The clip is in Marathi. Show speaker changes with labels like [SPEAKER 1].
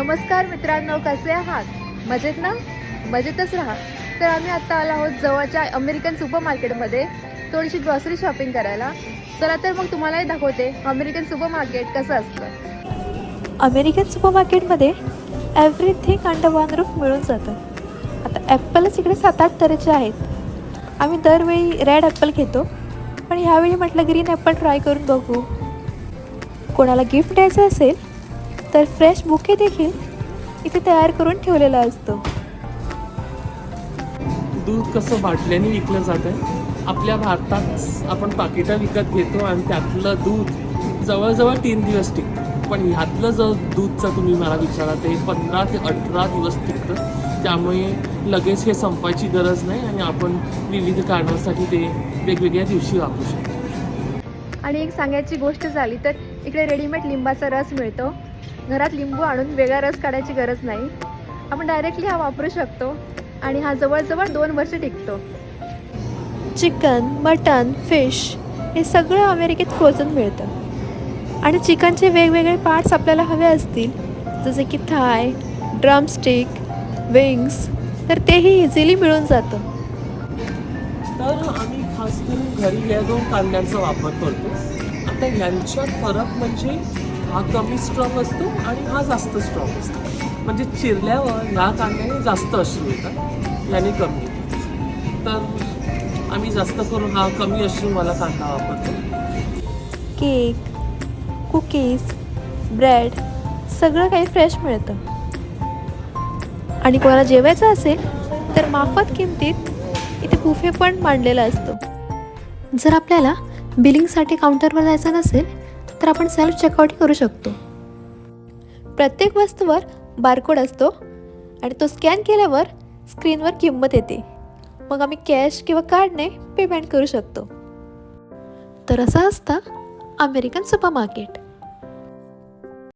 [SPEAKER 1] नमस्कार मित्रांनो, कसे आहात? मजेत ना? मजेतच राहा. तर आम्ही आत्ता आलो आहोत जवळच्या अमेरिकन सुपर मार्केटमध्ये थोडीशी ग्रॉसरी शॉपिंग करायला. चला तर मग तुम्हालाही दाखवते अमेरिकन सुपर मार्केट कसं असतं.
[SPEAKER 2] अमेरिकन सुपर मार्केटमध्ये एव्हरीथिंग अंडर वन रूफ मिळून जातं. आता ॲपलच इकडे 7-8 तऱ्हेचे आहेत. आम्ही दरवेळी रेड ॲपल घेतो, पण ह्यावेळी म्हटलं ग्रीन ॲपल ट्राय करून बघू. कोणाला गिफ्ट द्यायचं असेल तर फ्रेश बुके देखील इथे तयार करून ठेवलेला असतो.
[SPEAKER 3] दूध कसं बाटल्याने विकलं जातं आहे. आपल्या भारतात आपण पाकिटं विकत घेतो आणि त्यातलं दूध जवळजवळ 3 दिवस टिकतं. पण ह्यातलं जर दूधचं तुम्ही मला विचारा ते 15 ते 18 दिवस टिकतं. त्यामुळे लगेच हे संपायची गरज नाही आणि आपण विविध कारणांसाठी ते वेगवेगळ्या दिवशी वापरू शकतो.
[SPEAKER 1] आणि एक सांगायची गोष्ट झाली तर इकडे रेडीमेड लिंबाचा रस मिळतो. घरात लिंबू आणून वेगळा रस काढायची गरज नाही. आपण डायरेक्टली हा वापरू शकतो आणि हा जवळजवळ 2 वर्ष टिकतो.
[SPEAKER 2] चिकन, मटन, फिश हे सगळं अमेरिकेत फ्रोझन मिळतं. आणि चिकनचे वेगवेगळे पार्ट्स आपल्याला हवे असतील, जसे की थाय, ड्रमस्टिक, विंग्स, तर तेही इझिली मिळून जातं.
[SPEAKER 3] तर आम्ही खास करून घरी या 2 कांद्यांचा वापर करतो. आता यांच्यात फरक म्हणजे हा कमी स्ट्रॉंग असतो आणि हा जास्त स्ट्रॉंग असतो. म्हणजे चिरल्यावर ह्या कांद्याने जास्त अश्रू येतात, याने कमी येतात. तर आम्ही जास्त करून हा कमी अश्रूवाला कांदा वापरतो.
[SPEAKER 2] केक, कुकीज, ब्रेड सगळं काही फ्रेश मिळतं. आणि कोणाला जेवायचं असेल तर माफत किमतीत इथे बुफे पण मांडलेला असतो. जर आपल्याला बिलिंगसाठी काउंटरवर जायचं नसेल तर आपण सेल्फ चेकआउट करू शकतो. प्रत्येक वस्तूवर बारकोड असतो आणि तो स्कॅन केल्यावर स्क्रीनवर किंमत येते. मग आम्ही कॅश किंवा कार्डने पेमेंट करू शकतो. तर असं असतं अमेरिकन सुपर मार्केट.